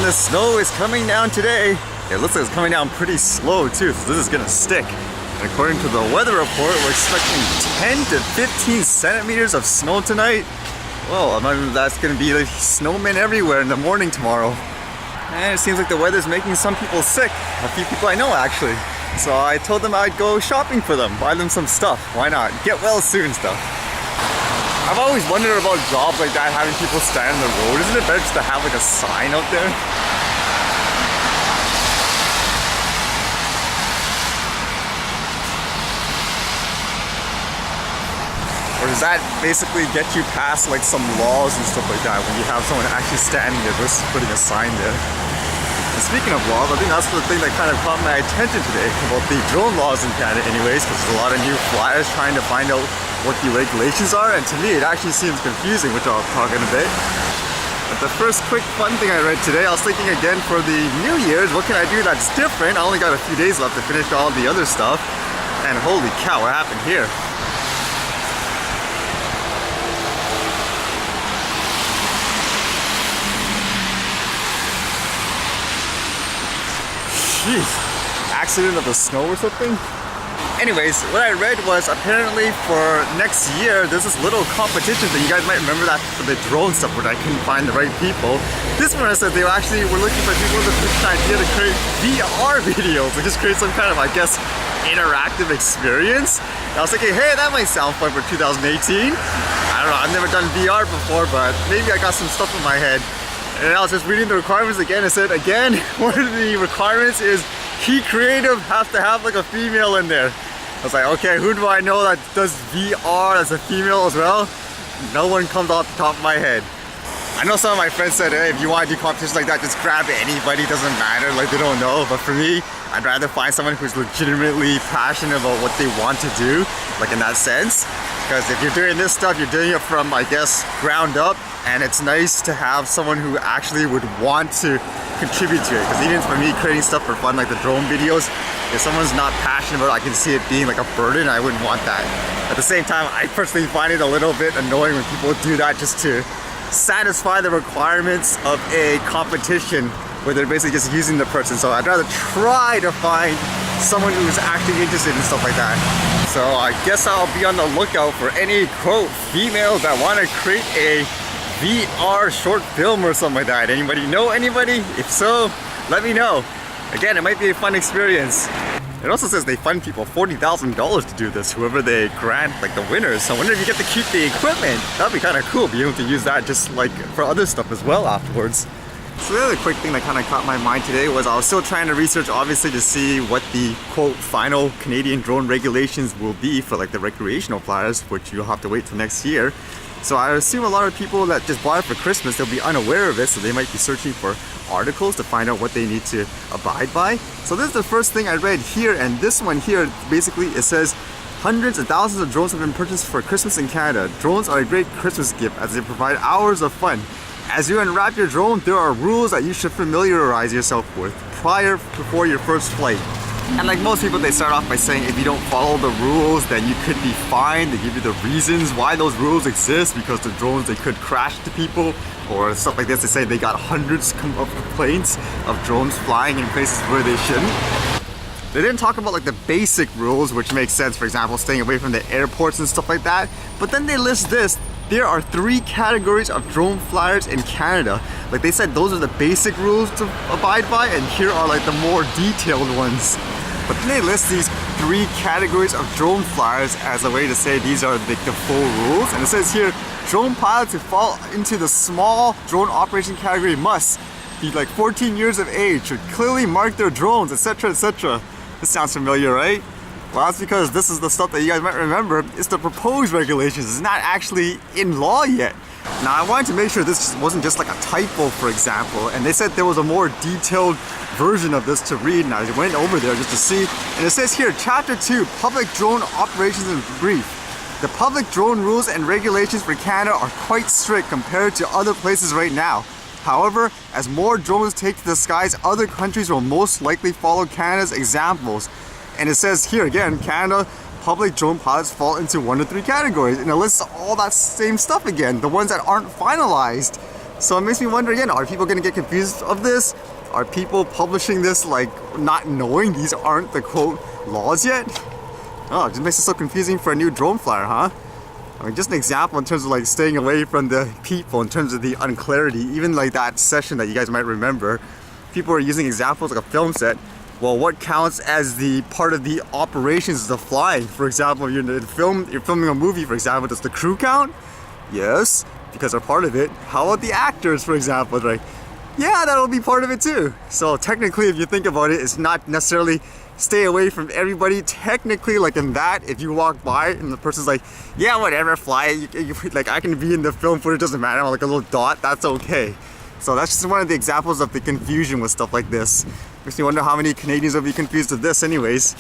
the snow is coming down today. It looks like it's coming down pretty slow too, so this is gonna stick. And according to the weather report, we're expecting 10 to 15 centimeters of snow tonight. Well, I imagine that's gonna be like snowmen everywhere in the morning tomorrow. And it seems like the weather's making some people sick. A few people I know actually. So I told them I'd go shopping for them, buy them some stuff. Why not? Get well soon stuff. I've always wondered about jobs like that, having people stand on the road. Isn't it better just to have like a sign out there? Or does that basically get you past like some laws and stuff like that when you have someone actually standing there versus putting a sign there? And speaking of laws, I think that's the thing that kind of caught my attention today about the drone laws in Canada anyways, because there's a lot of new flyers trying to find out what the regulations are, and to me it actually seems confusing, which I'll talk in a bit. But the first quick fun thing I read today, I was thinking again for the New Year's, what can I do that's different? I only got a few days left to finish all the other stuff, and holy cow, what happened here? Jeez, accident of the snow or something? Anyways, what I read was apparently for next year, there's this little competition that you guys might remember that for the drone stuff where I couldn't find the right people. This one said they actually were looking for people with an idea to create VR videos, or just create some kind of, I guess, interactive experience. And I was thinking, hey, that might sound fun for 2018. I don't know, I've never done VR before, but maybe I got some stuff in my head. And I was just reading the requirements again. It said, again, one of the requirements is Key Creative has to have like a female in there. I was like, okay, who do I know that does VR as a female as well? No one comes off the top of my head. I know some of my friends said, hey, if you want to do competitions like that, just grab anybody, doesn't matter, like they don't know. But for me, I'd rather find someone who's legitimately passionate about what they want to do, like in that sense. Because if you're doing this stuff, you're doing it from, I guess, ground up, and it's nice to have someone who actually would want to contribute to it. Because even for me, creating stuff for fun, like the drone videos, if someone's not passionate about it, I can see it being like a burden. I wouldn't want that. At the same time, I personally find it a little bit annoying when people do that just to satisfy the requirements of a competition where they're basically just using the person. So I'd rather try to find someone who's actually interested in stuff like that. So I guess I'll be on the lookout for any, quote, females that want to create a VR short film or something like that. Anybody know anybody? If so, let me know. Again, it might be a fun experience. It also says they fund people $40,000 to do this, whoever they grant, like the winners. So I wonder if you get to keep the equipment. That'd be kind of cool, be able to use that just like for other stuff as well afterwards. So the other quick thing that kind of caught my mind today was I was still trying to research obviously to see what the quote final Canadian drone regulations will be for like the recreational flyers, which you'll have to wait till next year. So I assume a lot of people that just bought it for Christmas, they'll be unaware of it, so they might be searching for articles to find out what they need to abide by. So this is the first thing I read here, and this one here, basically it says, hundreds and thousands of drones have been purchased for Christmas in Canada. Drones are a great Christmas gift as they provide hours of fun. As you unwrap your drone, there are rules that you should familiarize yourself with before your first flight. And like most people, they start off by saying if you don't follow the rules, then you could be fined. They give you the reasons why those rules exist, because the drones, they could crash to people or stuff like this. They say they got hundreds of complaints of drones flying in places where they shouldn't. They didn't talk about like the basic rules, which makes sense, for example, staying away from the airports and stuff like that. But then they list this. There are 3 categories of drone flyers in Canada. Like they said, those are the basic rules to abide by, and here are like the more detailed ones. But then they list these 3 categories of drone flyers as a way to say these are the full rules. And it says here, drone pilots who fall into the small drone operation category must be like 14 years of age, should clearly mark their drones, etc, etc. This sounds familiar, right? Well, that's because this is the stuff that you guys might remember. It's the proposed regulations. It's not actually in law yet. Now, I wanted to make sure this wasn't just like a typo, for example, and they said there was a more detailed version of this to read, and I went over there just to see. And it says here, Chapter 2, Public Drone Operations in Brief. The public drone rules and regulations for Canada are quite strict compared to other places right now. However, as more drones take to the skies, other countries will most likely follow Canada's examples. And it says here again, Canada public drone pilots fall into 1 of 3 categories, and it lists all that same stuff again, the ones that aren't finalized. So it makes me wonder again, are people gonna get confused of this? Are people publishing this like not knowing these aren't the quote laws yet? Oh, it just makes it so confusing for a new drone flyer, huh? I mean, just an example in terms of like staying away from the people, in terms of the unclarity, even like that session that you guys might remember, people are using examples like a film set. Well, what counts as the part of the operations of the flying? For example, you're filming a movie, for example, does the crew count? Yes, because they're part of it. How about the actors, for example? Like, yeah, that'll be part of it too. So technically, if you think about it, it's not necessarily stay away from everybody. Technically, like in that, if you walk by and the person's like, yeah, whatever, fly, like I can be in the film footage, doesn't matter, I'm like a little dot, that's okay. So that's just one of the examples of the confusion with stuff like this. Makes me wonder how many Canadians will be confused with this anyways.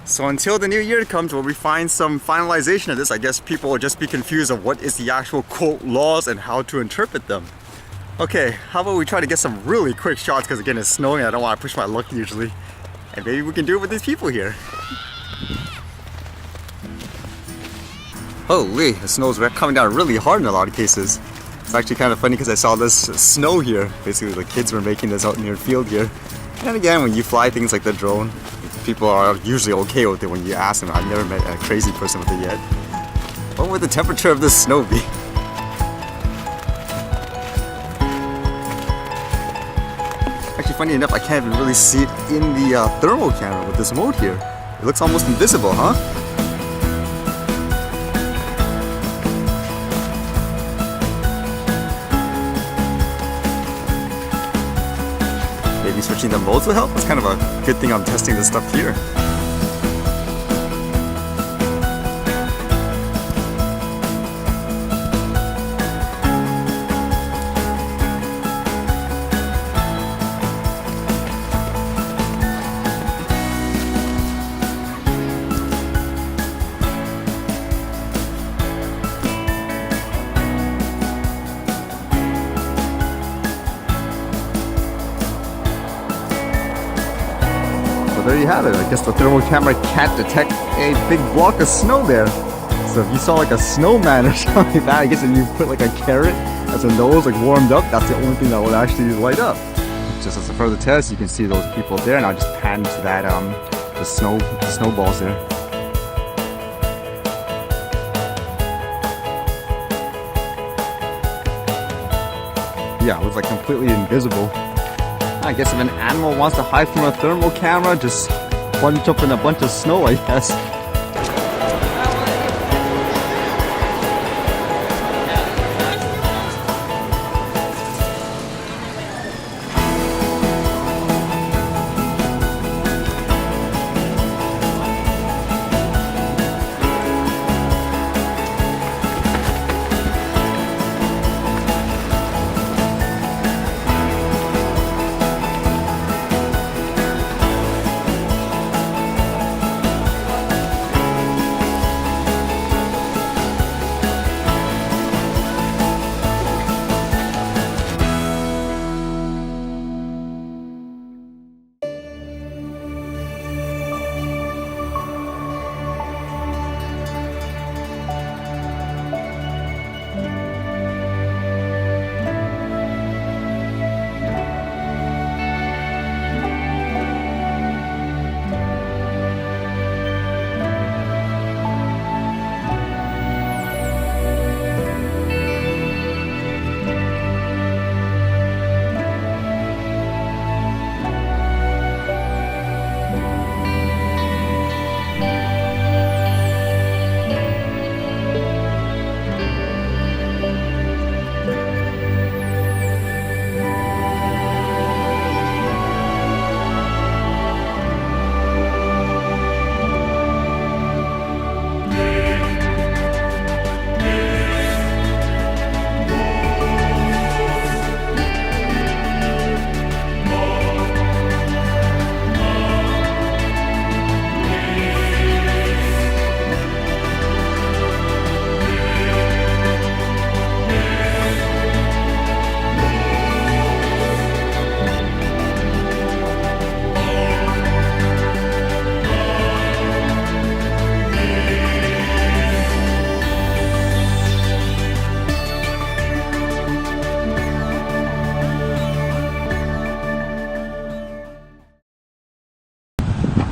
So until the new year comes where we find some finalization of this, I guess people will just be confused of what is the actual quote laws and how to interpret them. Okay, how about we try to get some really quick shots, because again it's snowing and I don't want to push my luck usually. And maybe we can do it with these people here. Holy, the snow's coming down really hard in a lot of cases. It's actually kind of funny because I saw this snow here. Basically the kids were making this out near the field here. And again, when you fly things like the drone, people are usually okay with it when you ask them. I've never met a crazy person with it yet. What would the temperature of this snow be? Actually, funny enough, I can't even really see it in the thermal camera with this mode here. It looks almost invisible, huh? Maybe switching the modes will help. It's kind of a good thing I'm testing this stuff here. There you have it. I guess the thermal camera can't detect a big block of snow there. So if you saw like a snowman or something like that, I guess if you put like a carrot as a nose, like warmed up, that's the only thing that would actually light up. Just as a further test, you can see those people there, and I'll just pan to that the snowballs there. Yeah, it was like completely invisible. I guess if an animal wants to hide from a thermal camera, just bunch up in a bunch of snow, I guess.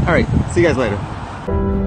All right, see you guys later.